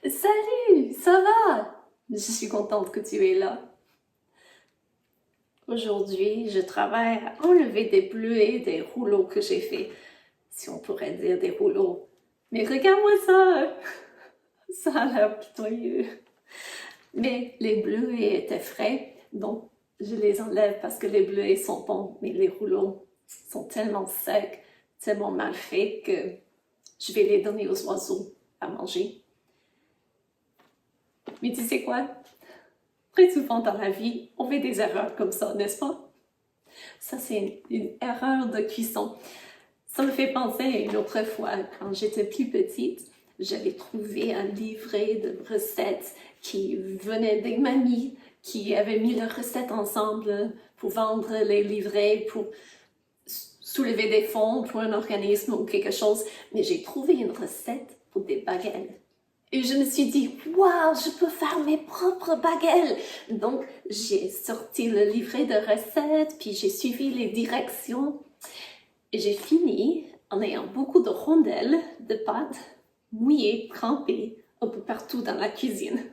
Salut, ça va? Je suis contente que tu es là. Aujourd'hui, je travaille à enlever des bleuets des rouleaux que j'ai faits, si on pourrait dire des rouleaux. Mais regarde-moi ça, ça a l'air pitoyeux. Mais les bleuets étaient frais, donc je les enlève parce que les bleuets sont bons, mais les rouleaux sont tellement secs, tellement mal faits que je vais les donner aux oiseaux à manger. Mais tu sais quoi? Très souvent dans la vie, on fait des erreurs comme ça, n'est-ce pas? Ça, c'est une erreur de cuisson. Ça me fait penser à une autre fois, quand j'étais plus petite, j'avais trouvé un livret de recettes qui venait des mamies qui avaient mis leurs recettes ensemble pour vendre les livrets, pour soulever des fonds pour un organisme ou quelque chose. Mais j'ai trouvé une recette pour des baguettes. Et je me suis dit, waouh, je peux faire mes propres baguettes. Donc, j'ai sorti le livret de recettes, puis j'ai suivi les directions. Et j'ai fini en ayant beaucoup de rondelles de pâte mouillées, trempées, un peu partout dans la cuisine.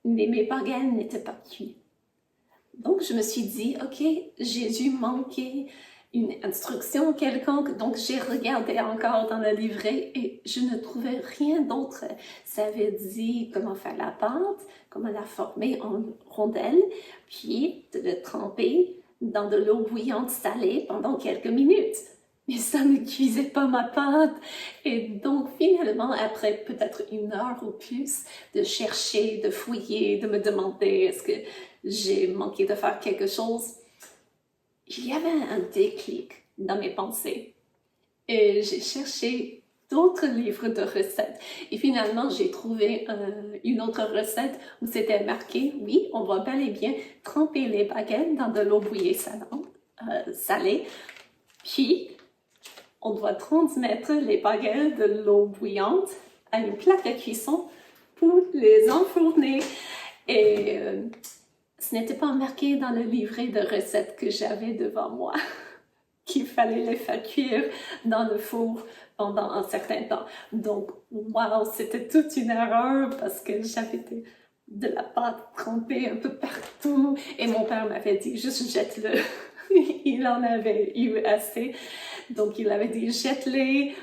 Mais mes baguettes n'étaient pas cuites. Donc, je me suis dit, ok, j'ai dû manquer une instruction quelconque, donc j'ai regardé encore dans le livret et je ne trouvais rien d'autre. Ça avait dit comment faire la pâte, comment la former en rondelles, puis de le tremper dans de l'eau bouillante salée pendant quelques minutes. Mais ça ne cuisait pas ma pâte. Et donc, finalement, après peut-être 1 heure ou plus de chercher, de fouiller, de me demander est-ce que j'ai manqué de faire quelque chose, il y avait un déclic dans mes pensées. Et j'ai cherché d'autres livres de recettes. Et finalement, j'ai trouvé une autre recette où c'était marqué, oui, on va bel et bien tremper les baguettes dans de l'eau bouillée salée, puis on doit transmettre les baguettes de l'eau bouillante à une plaque à cuisson pour les enfourner. Et ce n'était pas marqué dans le livret de recettes que j'avais devant moi qu'il fallait les faire cuire dans le four pendant un certain temps. Donc, wow, c'était toute une erreur parce que j'avais de la pâte trempée un peu partout et mon père m'avait dit juste jette-le. Il en avait eu assez. Donc, il avait dit jette-les,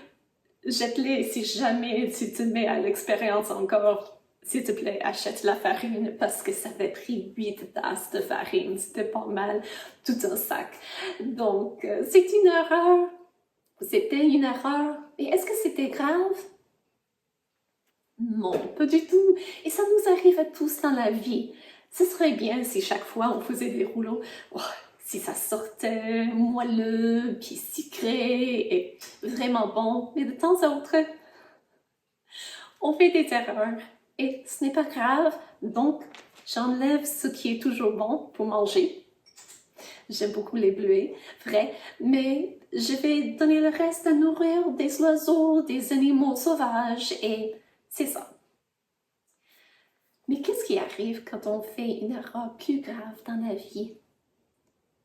jette-les, si jamais tu te mets à l'expérience encore, s'il te plaît, achète la farine parce que ça avait pris 8 tasses de farine. C'était pas mal, tout un sac. Donc, c'est une erreur. C'était une erreur. Et est-ce que c'était grave? Non, pas du tout. Et ça nous arrive à tous dans la vie. Ce serait bien si chaque fois on faisait des rouleaux. Oh, si ça sortait moelleux, puis sucré et vraiment bon. Mais de temps à autre, on fait des erreurs. Et ce n'est pas grave. Donc, j'enlève ce qui est toujours bon pour manger. J'aime beaucoup les bleuets, vrai, mais je vais donner le reste à nourrir des oiseaux, des animaux sauvages, et c'est ça. Mais qu'est-ce qui arrive quand on fait une erreur plus grave dans la vie?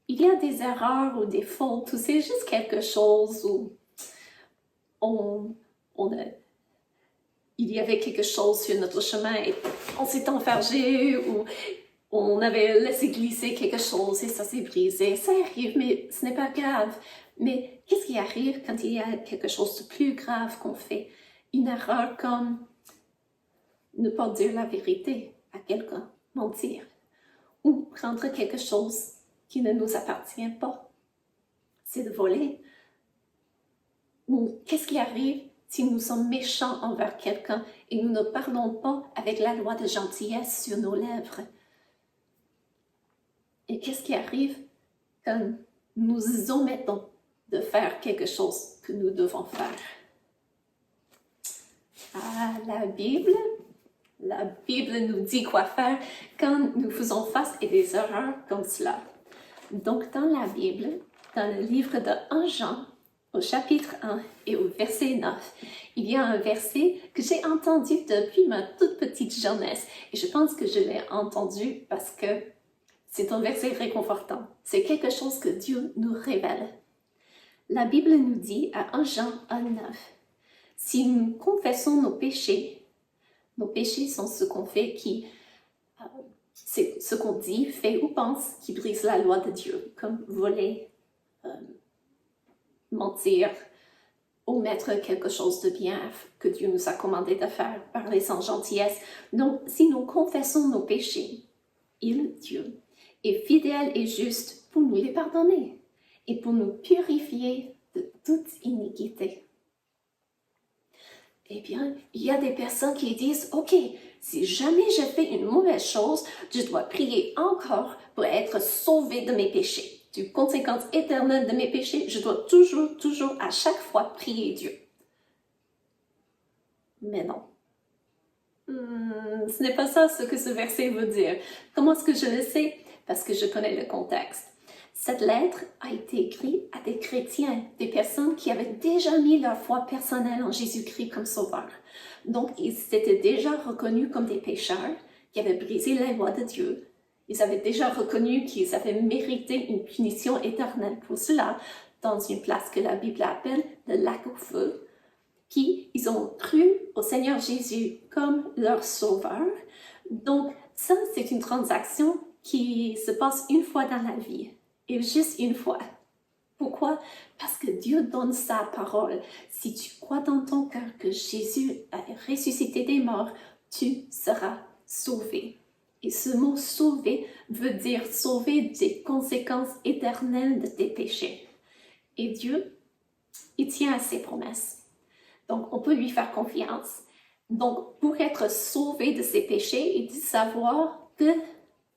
Il y a des erreurs ou des fautes, ou c'est juste quelque chose où il y avait quelque chose sur notre chemin et on s'est enfargé, ou on avait laissé glisser quelque chose et ça s'est brisé. Ça arrive, mais ce n'est pas grave. Mais qu'est-ce qui arrive quand il y a quelque chose de plus grave qu'on fait? Une erreur comme ne pas dire la vérité à quelqu'un, mentir, ou prendre quelque chose qui ne nous appartient pas. C'est de voler. Ou qu'est-ce qui arrive si nous sommes méchants envers quelqu'un et nous ne parlons pas avec la loi de gentillesse sur nos lèvres? Et qu'est-ce qui arrive quand nous omettons de faire quelque chose que nous devons faire? Ah, la Bible nous dit quoi faire quand nous faisons face à des erreurs comme cela. Donc, dans la Bible, dans le livre de 1 Jean, au chapitre 1 et au verset 9, il y a un verset que j'ai entendu depuis ma toute petite jeunesse. Et je pense que je l'ai entendu parce que c'est un verset réconfortant. C'est quelque chose que Dieu nous révèle. La Bible nous dit à 1 Jean 1,9 « Si nous confessons nos péchés, Nos péchés sont ce qu'on fait c'est ce qu'on dit, fait ou pense qui brise la loi de Dieu, comme voler, mentir, omettre quelque chose de bien que Dieu nous a commandé de faire, parler sans gentillesse. Donc, si nous confessons nos péchés, Dieu, est fidèle et juste pour nous les pardonner et pour nous purifier de toute iniquité. Eh bien, il y a des personnes qui disent, OK, si jamais je fais une mauvaise chose, je dois prier encore pour être sauvé de mes péchés. Du conséquence éternelle de mes péchés, je dois toujours, à chaque fois prier Dieu. Mais non. Ce n'est pas ça ce que ce verset veut dire. Comment est-ce que je le sais? Parce que je connais le contexte. Cette lettre a été écrite à des chrétiens, des personnes qui avaient déjà mis leur foi personnelle en Jésus-Christ comme sauveur. Donc, ils s'étaient déjà reconnus comme des pécheurs qui avaient brisé la loi de Dieu. Ils avaient déjà reconnu qu'ils avaient mérité une punition éternelle pour cela, dans une place que la Bible appelle le lac au feu. Puis, ils ont cru au Seigneur Jésus comme leur sauveur. Donc, ça, c'est une transaction qui se passe une fois dans la vie. Et juste une fois. Pourquoi? Parce que Dieu donne sa parole. Si tu crois dans ton cœur que Jésus a ressuscité des morts, tu seras sauvé. Et ce mot sauvé veut dire sauvé des conséquences éternelles de tes péchés. Et Dieu, il tient à ses promesses. Donc, on peut lui faire confiance. Donc, pour être sauvé de ses péchés et de savoir que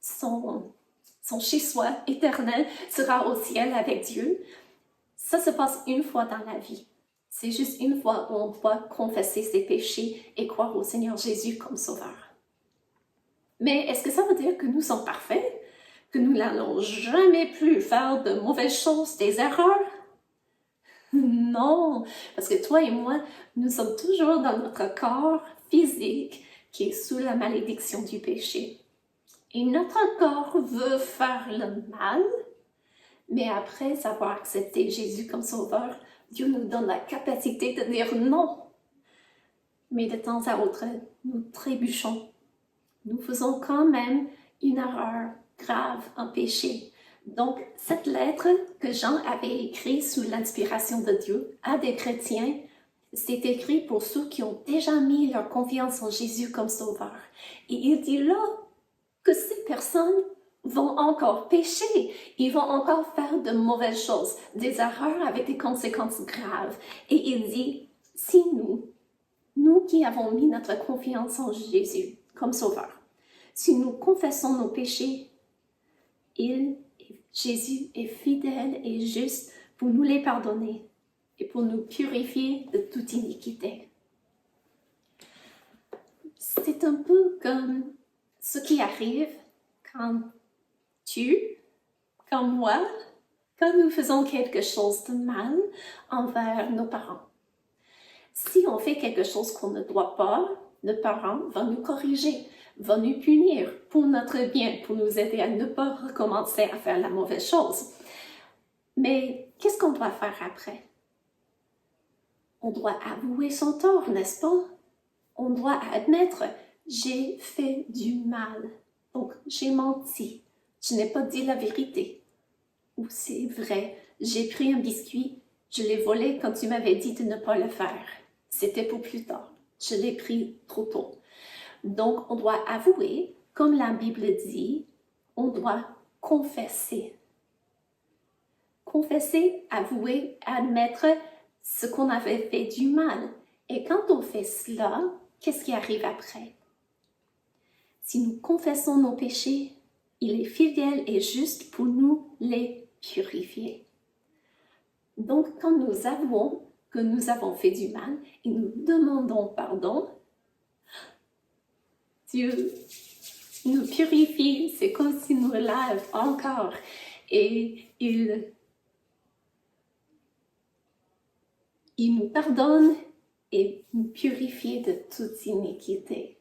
son chez-soi éternel sera au ciel avec Dieu, ça se passe une fois dans la vie. C'est juste une fois où on doit confesser ses péchés et croire au Seigneur Jésus comme sauveur. Mais est-ce que ça veut dire que nous sommes parfaits? Que nous n'allons jamais plus faire de mauvaises choses, des erreurs? Non, parce que toi et moi, nous sommes toujours dans notre corps physique qui est sous la malédiction du péché. Et notre corps veut faire le mal, mais après avoir accepté Jésus comme sauveur, Dieu nous donne la capacité de dire non. Mais de temps à autre, nous trébuchons. Nous faisons quand même une erreur grave, un péché. Donc, cette lettre que Jean avait écrite sous l'inspiration de Dieu à des chrétiens, c'est écrit pour ceux qui ont déjà mis leur confiance en Jésus comme sauveur. Et il dit là que ces personnes vont encore pécher, ils vont encore faire de mauvaises choses, des erreurs avec des conséquences graves. Et il dit, si nous qui avons mis notre confiance en Jésus comme sauveur, si nous confessons nos péchés, Jésus est fidèle et juste pour nous les pardonner et pour nous purifier de toute iniquité. C'est un peu comme ce qui arrive quand comme moi, quand nous faisons quelque chose de mal envers nos parents. Si on fait quelque chose qu'on ne doit pas, nos parents vont nous corriger, vont nous punir pour notre bien, pour nous aider à ne pas recommencer à faire la mauvaise chose. Mais qu'est-ce qu'on doit faire après? On doit avouer son tort, n'est-ce pas? On doit admettre, j'ai fait du mal, donc j'ai menti, je n'ai pas dit la vérité. Ou c'est vrai, j'ai pris un biscuit, je l'ai volé quand tu m'avais dit de ne pas le faire. C'était pour plus tard, je l'ai pris trop tôt. Donc, on doit avouer, comme la Bible dit, on doit confesser. Confesser, avouer, admettre ce qu'on avait fait du mal. Et quand on fait cela, qu'est-ce qui arrive après? Si nous confessons nos péchés, il est fidèle et juste pour nous les purifier. Donc, quand nous avouons que nous avons fait du mal et nous demandons pardon, Dieu nous purifie, c'est comme s'il nous lave encore et il nous pardonne et nous purifie de toute iniquité.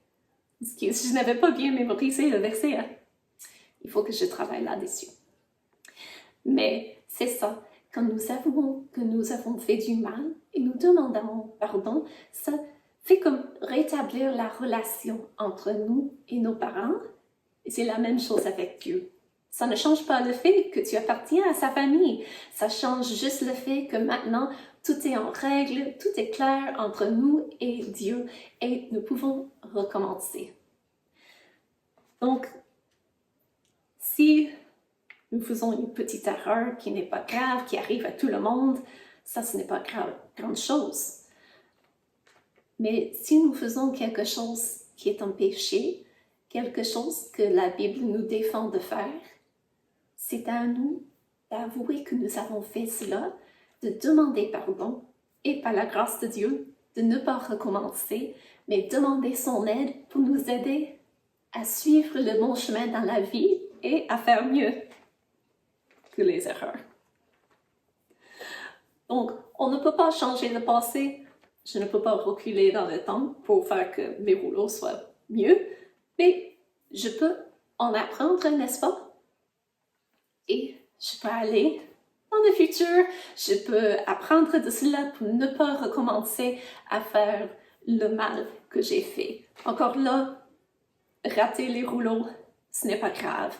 Excuse, je n'avais pas bien mémorisé le verset. Hein? Il faut que je travaille là-dessus. Mais c'est ça, quand nous avouons que nous avons fait du mal et nous demandons pardon, ça fait comme rétablir la relation entre nous et nos parents. Et c'est la même chose avec Dieu. Ça ne change pas le fait que tu appartiens à sa famille. Ça change juste le fait que maintenant, tout est en règle, tout est clair entre nous et Dieu et nous pouvons recommencer. Donc, si nous faisons une petite erreur qui n'est pas grave, qui arrive à tout le monde, ça, ce n'est pas grave, grande chose. Mais si nous faisons quelque chose qui est un péché, quelque chose que la Bible nous défend de faire, c'est à nous d'avouer que nous avons fait cela, de demander pardon et par la grâce de Dieu, de ne pas recommencer, mais demander son aide pour nous aider à suivre le bon chemin dans la vie et à faire mieux que les erreurs. Donc, on ne peut pas changer le passé. Je ne peux pas reculer dans le temps pour faire que mes rouleaux soient mieux, mais je peux en apprendre, n'est-ce pas? Et je peux aller dans le futur, je peux apprendre de cela pour ne pas recommencer à faire le mal que j'ai fait. Encore là, rater les rouleaux, ce n'est pas grave,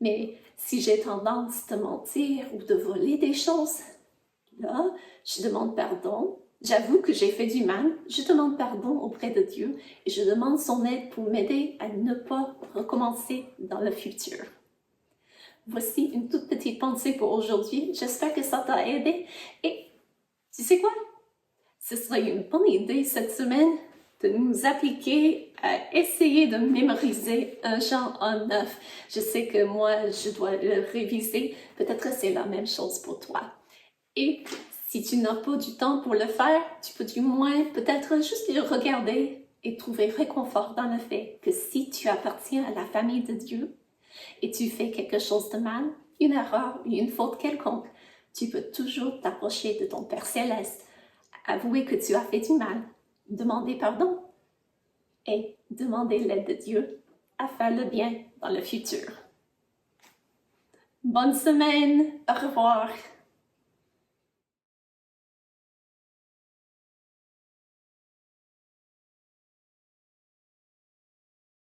mais si j'ai tendance de mentir ou de voler des choses, là, je demande pardon. J'avoue que j'ai fait du mal, je demande pardon auprès de Dieu et je demande son aide pour m'aider à ne pas recommencer dans le futur. Voici une toute petite pensée pour aujourd'hui. J'espère que ça t'a aidé. Et tu sais quoi? Ce serait une bonne idée cette semaine de nous appliquer à essayer de mémoriser 1 Jean 1:9. Je sais que moi, je dois le réviser. Peut-être que c'est la même chose pour toi. Et si tu n'as pas du temps pour le faire, tu peux du moins peut-être juste le regarder et trouver réconfort dans le fait que si tu appartiens à la famille de Dieu et tu fais quelque chose de mal, une erreur ou une faute quelconque, tu peux toujours t'approcher de ton Père Céleste, avouer que tu as fait du mal, demander pardon et demander l'aide de Dieu à faire le bien dans le futur. Bonne semaine, au revoir.